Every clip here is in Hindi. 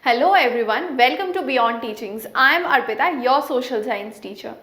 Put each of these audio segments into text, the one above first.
Hello everyone, welcome to Beyond Teachings. I am Arpita, your social science teacher.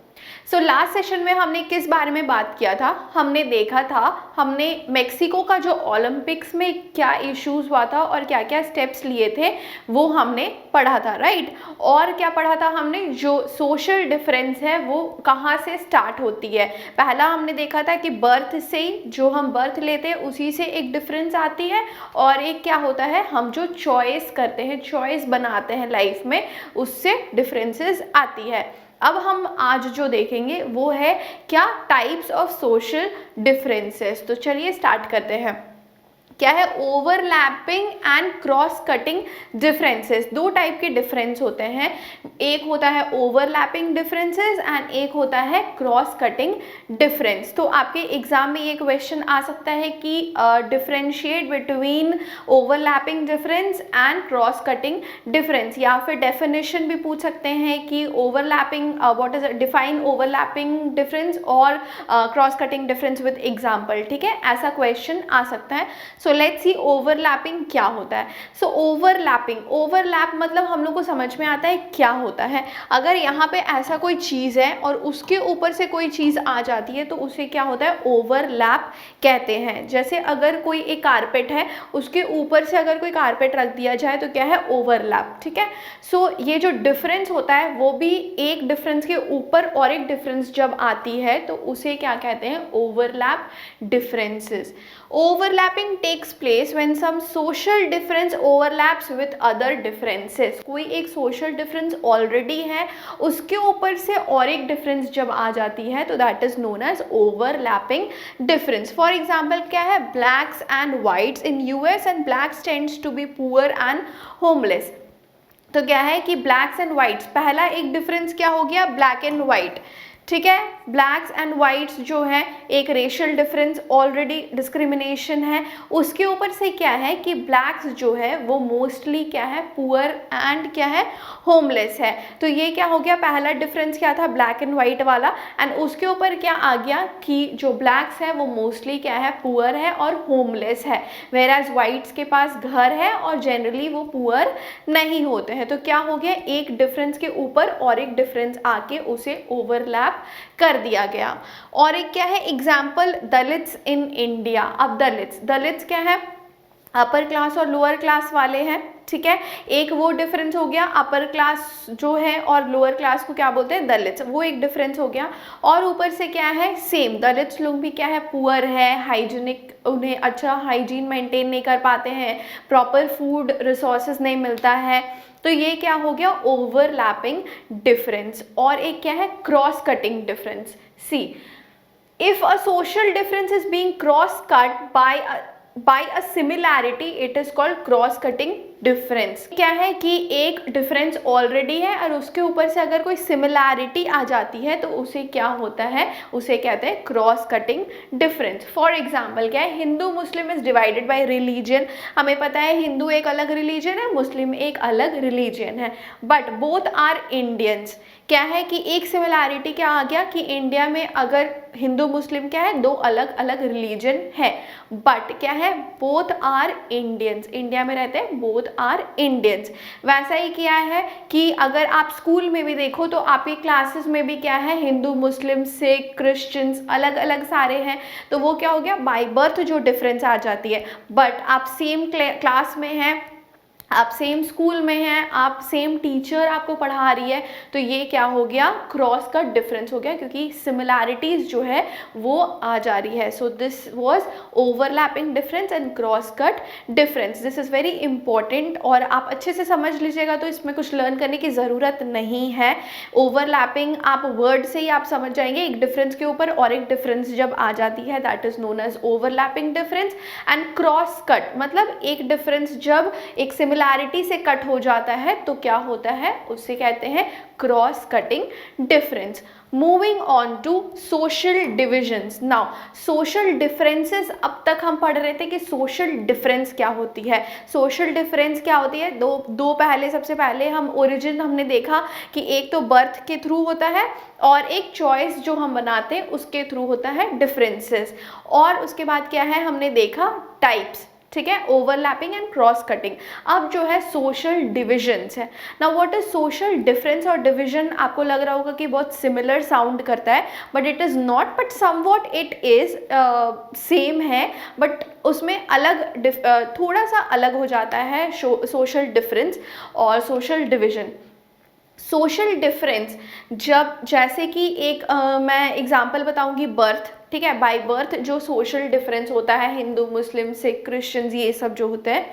So last session में हमने किस बारे में बात किया था? हमने देखा था, हमने मेक्सिको का जो ओलंपिक्स में क्या इश्यूज हुआ था और क्या क्या स्टेप्स लिए थे वो हमने पढ़ा था, राइट? और क्या पढ़ा था हमने? जो सोशल डिफरेंस है वो कहाँ से स्टार्ट होती है। पहला हमने देखा था कि बर्थ से ही, जो हम बर्थ लेते हैं उसी से एक डिफरेंस आती है, और एक क्या होता है, हम जो चॉइस करते हैं, चॉइस बनाते हैं लाइफ में, उससे डिफरेंसेस आती है। अब हम आज जो देखेंगे वो है क्या, टाइप्स ऑफ सोशल डिफरेंसेस। तो चलिए स्टार्ट करते हैं। क्या है? Overlapping and cross cutting differences. दो टाइप के डिफरेंस होते हैं, एक होता है ओवरलैपिंग डिफरेंसेस एंड एक होता है क्रॉस कटिंग डिफरेंस। तो आपके एग्जाम में ये क्वेश्चन आ सकता है कि differentiate between overlapping difference and cross cutting difference, या फिर डेफिनेशन भी पूछ सकते हैं कि overlapping, what is define overlapping difference और cross cutting difference with example. ठीक है, ऐसा क्वेश्चन आ सकता है। सो लेट्स सी ओवरलैपिंग क्या होता है। सो ओवरलैप मतलब हम लोग को समझ में आता है क्या होता है। अगर यहाँ पे ऐसा कोई चीज़ है और उसके ऊपर से कोई चीज़ आ जाती है तो उसे क्या होता है, ओवरलैप कहते हैं। जैसे अगर कोई एक कारपेट है, उसके ऊपर से अगर कोई कारपेट रख दिया जाए तो क्या है, ओवरलैप। ठीक है, सो ये जो डिफरेंस होता है वो भी एक डिफरेंस के ऊपर और एक डिफरेंस जब आती है तो उसे क्या कहते हैं, overlap differences. Overlapping takes place when some social difference overlaps with other differences. कोई एक social difference already है, उसके ऊपर से और एक difference जब आ जाती है तो that is known as overlapping difference. For example क्या है, blacks and whites in US and blacks tends to be poor and homeless. तो क्या है कि blacks and whites, पहला एक difference क्या हो गया, black and white। ठीक है, ब्लैक्स एंड वाइट्स जो है एक रेशियल डिफरेंस, ऑलरेडी डिस्क्रिमिनेशन है। उसके ऊपर से क्या है कि ब्लैक्स जो है वो मोस्टली क्या है, पुअर एंड क्या है, होमलेस है। तो ये क्या हो गया, पहला डिफरेंस क्या था, ब्लैक एंड वाइट वाला, एंड उसके ऊपर क्या आ गया कि जो ब्लैक्स है वो मोस्टली क्या है, पुअर है और होमलेस है, वेयर एज वाइट्स के पास घर है और जनरली वो पुअर नहीं होते हैं। तो क्या हो गया, एक डिफरेंस के ऊपर और एक डिफरेंस आके उसे ओवरलैप कर दिया गया। और एक क्या है एग्जाम्पल, दलित्स इन इंडिया। अब दलित्स क्या है, अपर क्लास और लोअर क्लास वाले हैं। ठीक है, एक वो डिफरेंस हो गया, अपर क्लास जो है और लोअर क्लास को क्या बोलते हैं, दलित्स, वो एक डिफरेंस हो गया। और ऊपर से क्या है, सेम दलित्स लोग भी क्या है, पुअर है, हाइजीनिक, उन्हें अच्छा हाइजीन मेंटेन नहीं कर पाते हैं, प्रॉपर फूड रिसोर्सेज नहीं मिलता है। तो ये क्या हो गया, ओवरलैपिंग डिफरेंस। और एक क्या है, cross cutting difference. See, if a social difference is being cross cut by a similarity, it is called cross cutting difference. क्या है कि एक डिफरेंस ऑलरेडी है और उसके ऊपर से अगर कोई सिमिलैरिटी आ जाती है तो उसे क्या होता है, उसे कहते हैं cross cutting difference. For example क्या है, Hindu Muslim is divided by religion. हमें पता है हिंदू एक अलग रिलीजन है, मुस्लिम एक अलग रिलीजन है, बट बोथ आर इंडियंस। क्या है कि एक सिमिलैरिटी क्या आ गया कि इंडिया में अगर हिंदू मुस्लिम क्या है, दो अलग अलग रिलीजन है, बट क्या है, बोथ आर इंडियंस, इंडिया में रहते हैं, बोथ आर इंडियंस। वैसा ही क्या है कि अगर आप स्कूल में भी देखो तो आपके क्लासेस में भी क्या है, हिंदू मुस्लिम सिख क्रिश्चियंस अलग अलग सारे हैं, तो वो क्या हो गया, बाय बर्थ जो डिफरेंस आ जाती है। बट आप सेम क्लास में हैं, आप सेम स्कूल में हैं, आप सेम टीचर आपको पढ़ा रही है, तो ये क्या हो गया, क्रॉस कट डिफरेंस हो गया, क्योंकि सिमिलैरिटीज जो है वो आ जा रही है। So this was overlapping difference and cross cut difference. This is very important और आप अच्छे से समझ लीजिएगा, तो इसमें कुछ लर्न करने की ज़रूरत नहीं है। ओवरलैपिंग आप वर्ड से ही आप समझ जाएंगे, एक डिफरेंस के ऊपर और एक डिफरेंस जब आ जाती है that is known as overlapping difference. And cross cut मतलब एक डिफरेंस जब एक सिमिलैरिटी से कट हो जाता है तो क्या होता है, उससे कहते हैं cross cutting difference. Moving on to social divisions. Now social differences, अब तक हम पढ़ रहे थे कि सोशल डिफरेंस क्या होती है। सोशल डिफरेंस क्या होती है, दो पहले, सबसे पहले हम ओरिजिन हमने देखा कि एक तो बर्थ के थ्रू होता है और एक चॉइस जो हम बनाते हैं उसके थ्रू होता है डिफरेंसेस। और उसके बाद क्या है, हमने देखा टाइप्स। ठीक है, ओवरलैपिंग एंड क्रॉस कटिंग। अब जो है सोशल डिविजन्स है। Now what is social difference और डिविजन? आपको लग रहा होगा कि बहुत सिमिलर साउंड करता है, but it is not, but somewhat it is same है, बट उसमें अलग थोड़ा सा अलग हो जाता है सोशल डिफरेंस और सोशल डिविजन। सोशल डिफरेंस जब, जैसे कि एक मैं एग्जांपल बताऊंगी, बर्थ, ठीक है, बाय बर्थ जो सोशल डिफरेंस होता है हिंदू, मुस्लिम, सिख, क्रिश्चियंस, ये सब जो होते हैं,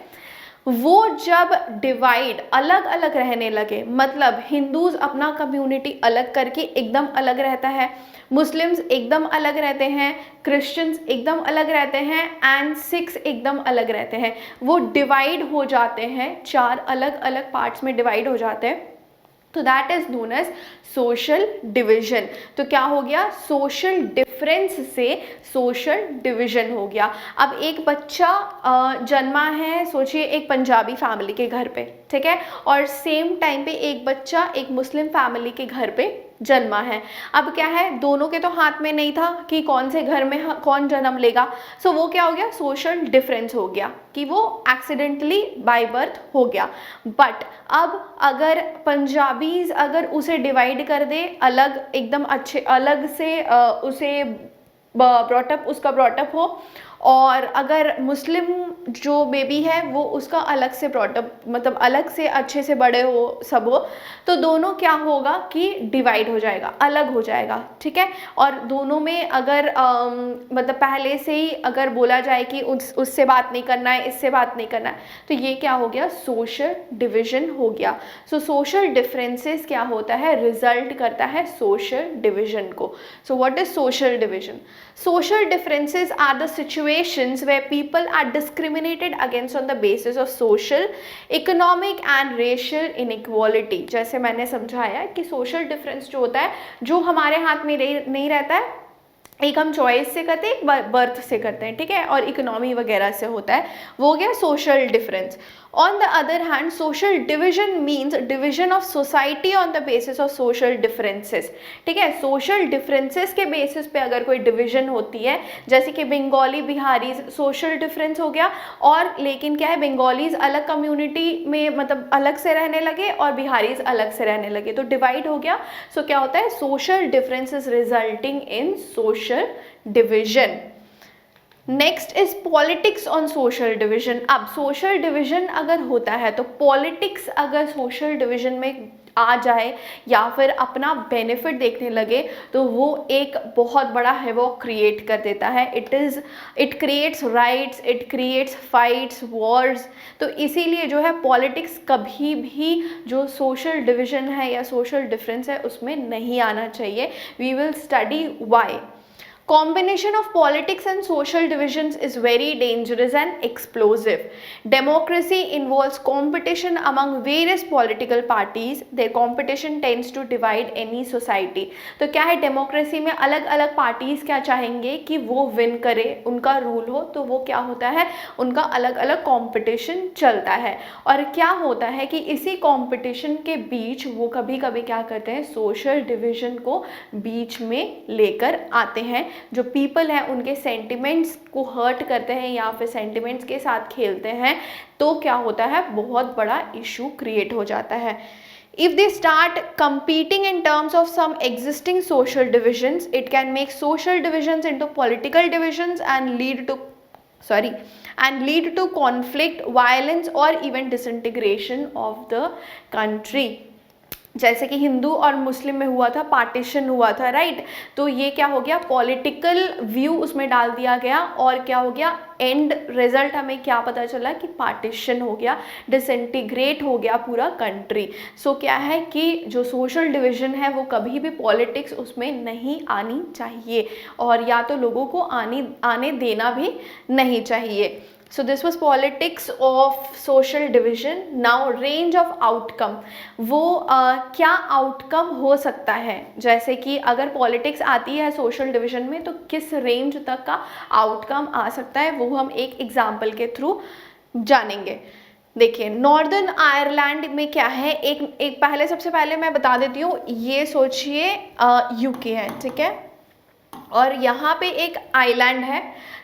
वो जब डिवाइड अलग अलग रहने लगे, मतलब हिंदूज अपना कम्युनिटी अलग करके एकदम अलग रहता है, मुस्लिम्स एकदम अलग रहते हैं, क्रिश्चियंस एकदम अलग रहते हैं, एंड सिख्स एकदम अलग रहते हैं, वो डिवाइड हो जाते हैं, 4 अलग अलग पार्ट्स में डिवाइड हो जाते हैं, तो that is known as social division. तो क्या हो गया? सोशल डिफरेंस से सोशल डिविजन हो गया। अब एक बच्चा जन्मा है, सोचिए एक पंजाबी फैमिली के घर पे, ठीक है, और सेम टाइम पे एक बच्चा एक मुस्लिम फैमिली के घर पे जन्मा है। अब क्या है, दोनों के तो हाथ में नहीं था कि कौन से घर में कौन जन्म लेगा, सो वो क्या हो गया? सोशल डिफरेंस हो गया कि वो एक्सीडेंटली बाय बर्थ हो गया। बट अब अगर पंजाबीज अगर उसे डिवाइड कर दे अलग, एकदम अच्छे अलग से उसे ब्रॉटअप, उसका ब्रॉटअप हो, और अगर मुस्लिम जो बेबी है वो उसका अलग से ब्रॉटअप, मतलब अलग से अच्छे से बड़े हो, सब हो, तो दोनों क्या होगा कि डिवाइड हो जाएगा, अलग हो जाएगा, ठीक है। और दोनों में अगर मतलब पहले से ही अगर बोला जाए कि उससे बात नहीं करना है, इससे बात नहीं करना है, तो ये क्या हो गया? सोशल डिविजन हो गया। सो सोशल डिफरेंसेस क्या होता है? रिजल्ट करता है सोशल डिविजन को। So what is social division? Social differences are the situations where people are discriminated against on the basis of social, economic and racial inequality। जैसे मैंने समझाया कि social difference जो होता है, जो हमारे हाथ में नहीं रहता है, एक हम चॉइस से करते हैं, एक बर्थ से करते हैं, ठीक है, और इकोनॉमी वगैरह से होता है, वो हो गया social difference. On the other hand social division means division of society on the basis of social differences, ठीक है। सोशल डिफरेंसेस के बेसिस पे अगर कोई डिविजन होती है, जैसे कि बंगाली बिहारी, सोशल डिफरेंस हो गया, और लेकिन क्या है, बंगालीज अलग कम्युनिटी में मतलब अलग से रहने लगे और बिहारीज अलग से रहने लगे, तो डिवाइड हो गया। सो क्या होता है? Social differences resulting in social division. Next is politics on social division. अब सोशल डिविजन अगर होता है तो पॉलिटिक्स अगर सोशल डिविजन में आ जाए या फिर अपना बेनिफिट देखने लगे, तो वो एक बहुत बड़ा हैवॉक क्रिएट कर देता है। It creates rights, it creates fights, Wars. तो इसीलिए जो है पॉलिटिक्स कभी भी जो सोशल डिविजन है या सोशल डिफरेंस है उसमें नहीं आना चाहिए। We will study why. Combination of politics and social divisions is very dangerous and explosive. Democracy involves competition among various political parties. Their competition tends to divide any society. तो क्या है, डेमोक्रेसी में अलग अलग पार्टीज क्या चाहेंगे कि वो विन करे, उनका रूल हो, तो वो क्या होता है, उनका अलग अलग कंपटीशन चलता है। और क्या होता है कि इसी कंपटीशन के बीच वो कभी कभी क्या करते हैं, सोशल डिविजन को बीच में लेकर आते हैं। जो पीपल हैं उनके सेंटिमेंट्स को हर्ट करते हैं या फिर सेंटिमेंट्स के साथ खेलते हैं, तो क्या होता है, बहुत बड़ा इशू क्रिएट हो जाता है। If they start competing in terms of some existing social divisions, it can make social divisions into political divisions and lead to conflict, violence or even disintegration of the country। जैसे कि हिंदू और मुस्लिम में हुआ था, पार्टीशन हुआ था, राइट। तो ये क्या हो गया, पॉलिटिकल व्यू उसमें डाल दिया गया, और क्या हो गया, एंड रिजल्ट हमें क्या पता चला कि पार्टीशन हो गया, डिसइंटीग्रेट हो गया पूरा कंट्री। सो क्या है कि जो सोशल डिवीजन है वो कभी भी पॉलिटिक्स उसमें नहीं आनी चाहिए, और या तो लोगों को आने देना भी नहीं चाहिए। So this was politics of social division. Now range of outcome, वो क्या आउटकम हो सकता है, जैसे कि अगर पॉलिटिक्स आती है सोशल डिविजन में तो किस रेंज तक का आउटकम आ सकता है, वो हम एक एग्जाम्पल के थ्रू जानेंगे। देखिए नॉर्दर्न आयरलैंड में क्या है, एक पहले सबसे पहले मैं बता देती हूँ, ये सोचिए यूके है, ठीक है, और यहाँ पे एक आइलैंड है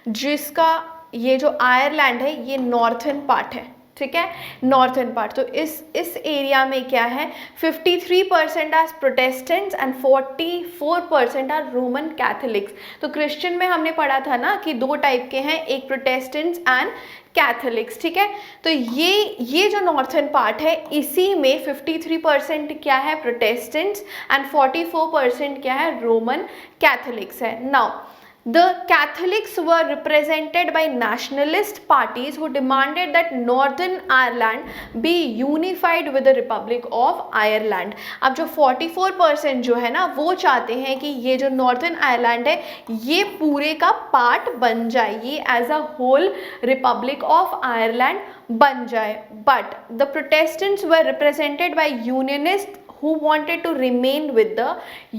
जिसका ये जो आयरलैंड है ये नॉर्थन पार्ट है, ठीक है, नॉर्थन पार्ट। तो इस एरिया में क्या है, 53% are Protestants and 44% are Roman Catholics. तो क्रिश्चियन में हमने पढ़ा था ना कि दो टाइप के हैं, एक प्रोटेस्टेंट्स एंड कैथोलिक्स, ठीक है। तो ये जो नॉर्थन पार्ट है इसी में 53% क्या है, प्रोटेस्टेंट्स एंड 44% क्या है, रोमन कैथोलिक्स है। Now the Catholics were represented by nationalist parties who demanded that Northern Ireland be unified with the Republic of Ireland। अब जो 44% जो है ना वो चाहते हैं कि ये जो नॉर्थन आयरलैंड है ये पूरे का पार्ट बन जाए, ये as a whole republic of Ireland बन जाए। But the Protestants were represented by unionist who wanted to remain with the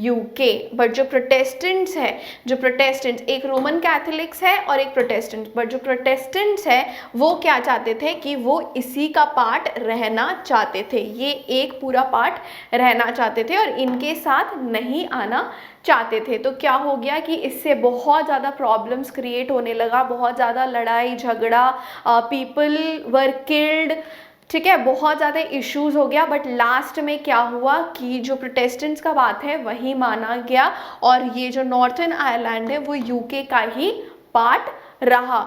UK। But जो प्रोटेस्टेंट्स है, जो प्रोटेस्टेंट्स एक रोमन कैथोलिक्स है और एक प्रोटेस्टेंट्स, बट जो प्रोटेस्टेंट्स है वो क्या चाहते थे कि वो इसी का पार्ट रहना चाहते थे, ये एक पूरा पार्ट रहना चाहते थे और इनके साथ नहीं आना चाहते थे। तो क्या हो गया कि इससे बहुत ज़्यादा प्रॉब्लम्स क्रिएट होने लगा, बहुत ज़्यादा लड़ाई झगड़ा, पीपल वर किल्ड, ठीक है, बहुत ज़्यादा इश्यूज हो गया। बट लास्ट में क्या हुआ कि जो प्रोटेस्टेंट्स का बात है वही माना गया और ये जो नॉर्थन आयरलैंड है वो यूके का ही पार्ट रहा।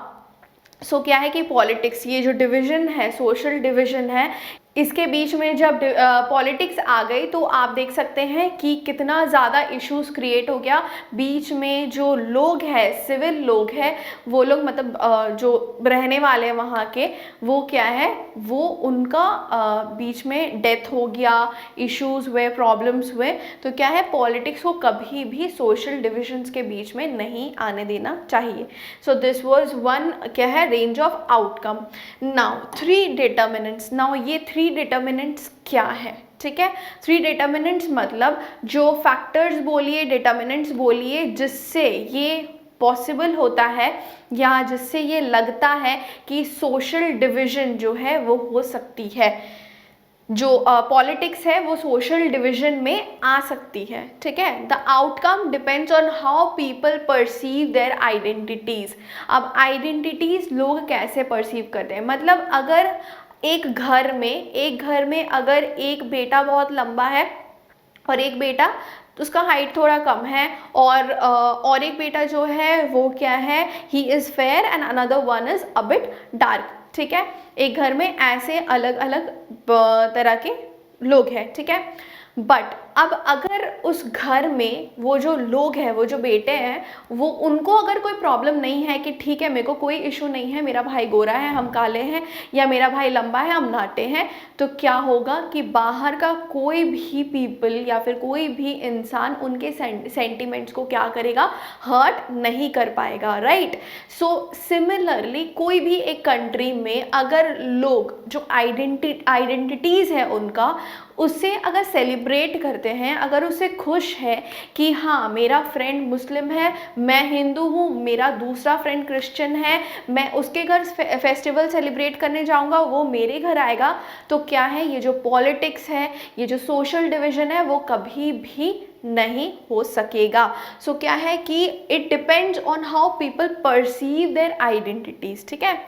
सो क्या है कि पॉलिटिक्स, ये जो डिवीज़न है, सोशल डिवीज़न है, इसके बीच में जब पॉलिटिक्स आ गई तो आप देख सकते हैं कि कितना ज़्यादा इश्यूज क्रिएट हो गया। बीच में जो लोग हैं, सिविल लोग हैं, वो लोग मतलब जो रहने वाले हैं वहाँ के, वो क्या है, वो उनका बीच में डेथ हो गया, इश्यूज हुए, प्रॉब्लम्स हुए। तो क्या है, पॉलिटिक्स को कभी भी सोशल डिविजन्स के बीच में नहीं आने देना चाहिए। सो दिस वाज वन क्या है, range of outcome. Now 3 determinants. Now ये 3 डिटर्मिनेंट्स क्या है, ठीक है। 3 डिटर्मिनेंट्स मतलब जो फैक्टर्स बोलिए, डिटर्मिनेंट्स बोलिए, जिससे ये पॉसिबल होता है या जिससे ये लगता है कि सोशल डिवीजन जो है वो हो सकती है, जो पॉलिटिक्स है वो सोशल डिवीजन में आ सकती है, ठीक है। The outcome depends on how people perceive their identities. अब आइडेंटिटीज़ लोग कैसे परसीव करते हैं, मतलब अगर एक घर में अगर एक बेटा बहुत लंबा है और एक बेटा उसका हाइट थोड़ा कम है और एक बेटा जो है वो क्या है, he is fair and another one is a bit dark, ठीक है। एक घर में ऐसे अलग अलग तरह के लोग हैं, ठीक है। बट अब अगर उस घर में वो जो लोग हैं, वो जो बेटे हैं, वो उनको अगर कोई प्रॉब्लम नहीं है कि ठीक है मेरे को कोई इशू नहीं है, मेरा भाई गोरा है हम काले हैं, या मेरा भाई लंबा है हम नाटे हैं, तो क्या होगा कि बाहर का कोई भी पीपल या फिर कोई भी इंसान उनके सेंटिमेंट्स को क्या करेगा, हर्ट नहीं कर पाएगा, राइट। सो सिमिलरली कोई भी एक कंट्री में अगर लोग जो आइडेंटिटीज़ है उनका, उससे अगर सेलिब्रेट करते हैं, अगर उससे खुश है कि हाँ मेरा फ्रेंड मुस्लिम है, मैं हिंदू हूँ, मेरा दूसरा फ्रेंड क्रिश्चियन है, मैं उसके घर फेस्टिवल सेलिब्रेट करने जाऊँगा, वो मेरे घर आएगा, तो क्या है, ये जो पॉलिटिक्स है, ये जो सोशल डिवीज़न है वो कभी भी नहीं हो सकेगा। सो क्या है कि it depends on how people perceive their identities, ठीक है।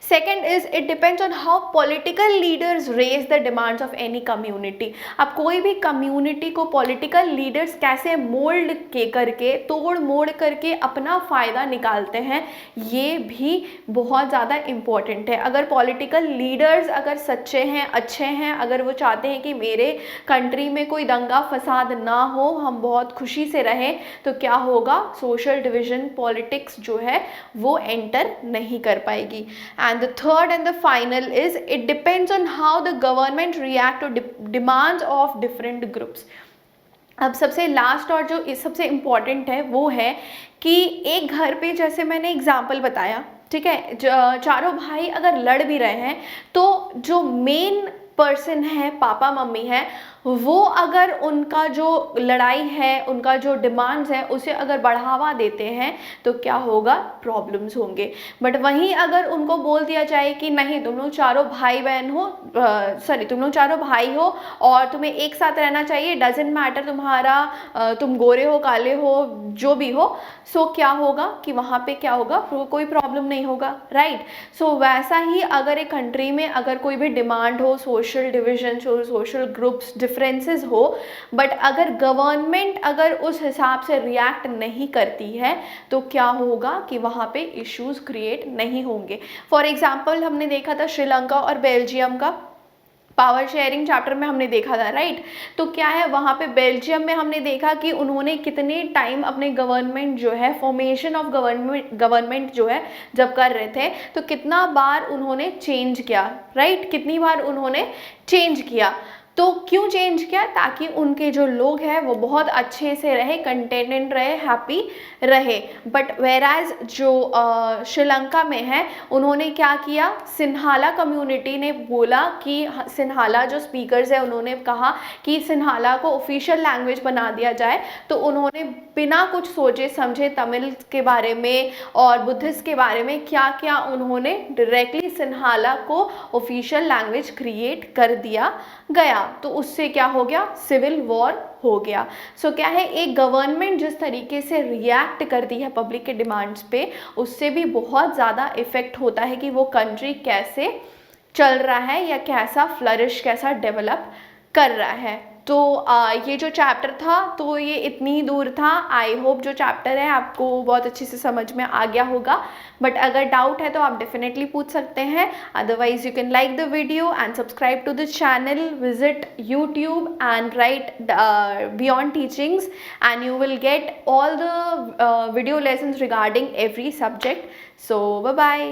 Second is it depends on how political leaders raise the demands of any community. अब कोई भी कम्युनिटी को पॉलिटिकल लीडर्स कैसे मोल्ड के करके, तोड़ मोड़ करके अपना फ़ायदा निकालते हैं, ये भी बहुत ज़्यादा इम्पॉर्टेंट है। अगर पॉलिटिकल लीडर्स अगर सच्चे हैं, अच्छे हैं, अगर वो चाहते हैं कि मेरे कंट्री में कोई दंगा फसाद ना हो, हम बहुत खुशी से रहें, तो क्या होगा, सोशल डिवीज़न पॉलिटिक्स जो है वो एंटर नहीं कर पाएगी। And the third and the final is it depends on how the government react to demands of different groups। अब सबसे लास्ट और जो सबसे इम्पॉर्टेंट है वो है कि एक घर पे, जैसे मैंने एग्जाम्पल बताया, ठीक है, चारों भाई अगर लड़ भी रहे हैं तो जो मेन पर्सन है, पापा मम्मी है, वो अगर उनका जो लड़ाई है, उनका जो डिमांड्स है, उसे अगर बढ़ावा देते हैं तो क्या होगा, प्रॉब्लम्स होंगे। बट वहीं अगर उनको बोल दिया जाए कि नहीं, तुम लोग चारों भाई बहन हो, तुम लोग चारों भाई हो और तुम्हें एक साथ रहना चाहिए, डजेंट मैटर तुम्हारा तुम गोरे हो, काले हो, जो भी हो, सो क्या होगा कि वहाँ पे क्या होगा, कोई प्रॉब्लम नहीं होगा, राइट। सो वैसा ही अगर एक कंट्री में अगर कोई भी डिमांड हो, सोशल डिविजन हो, सोशल ग्रुप्स डिफरेंसेस हो, बट अगर गवर्नमेंट अगर उस हिसाब से रिएक्ट नहीं करती है तो क्या होगा कि वहाँ पे इश्यूज क्रिएट नहीं होंगे। फॉर एग्जाम्पल हमने देखा था श्रीलंका और बेल्जियम का, पावर शेयरिंग चैप्टर में हमने देखा था, राइट। तो क्या है, वहाँ पे बेल्जियम में हमने देखा कि उन्होंने कितने टाइम अपने गवर्नमेंट जो है, फॉर्मेशन ऑफ गवर्नमेंट जो है जब कर रहे थे, तो कितना बार उन्होंने चेंज किया, राइट, कितनी बार उन्होंने चेंज किया। तो क्यों चेंज किया, ताकि उनके जो लोग हैं वो बहुत अच्छे से रहे, कंटेंटेड रहे, हैप्पी रहे। बट वेराज जो श्रीलंका में है, उन्होंने क्या किया, सिन्हाला कम्युनिटी ने बोला कि सिन्हाला जो स्पीकर्स है, उन्होंने कहा कि सिन्हाला को ऑफिशियल लैंग्वेज बना दिया जाए। तो उन्होंने बिना कुछ सोचे समझे तमिल के बारे में और बुद्धिस्ट के बारे में क्या क्या उन्होंने डायरेक्टली सिन्हाला को ऑफिशियल लैंग्वेज क्रिएट कर दिया गया। तो उससे क्या हो गया, सिविल वॉर हो गया। सो क्या है, एक गवर्नमेंट जिस तरीके से रिएक्ट करती है पब्लिक के डिमांड्स पे, उससे भी बहुत ज़्यादा इफेक्ट होता है कि वो कंट्री कैसे चल रहा है या कैसा फ्लरिश, कैसा डेवलप कर रहा है। तो ये जो चैप्टर था, तो ये इतनी ही दूर था। आई होप जो चैप्टर है आपको बहुत अच्छे से समझ में आ गया होगा। बट अगर डाउट है तो आप डेफिनेटली पूछ सकते हैं। Otherwise you can like the video and subscribe to this channel, visit YouTube and write beyond teachings and you will get all the video lessons regarding every subject. So bye bye.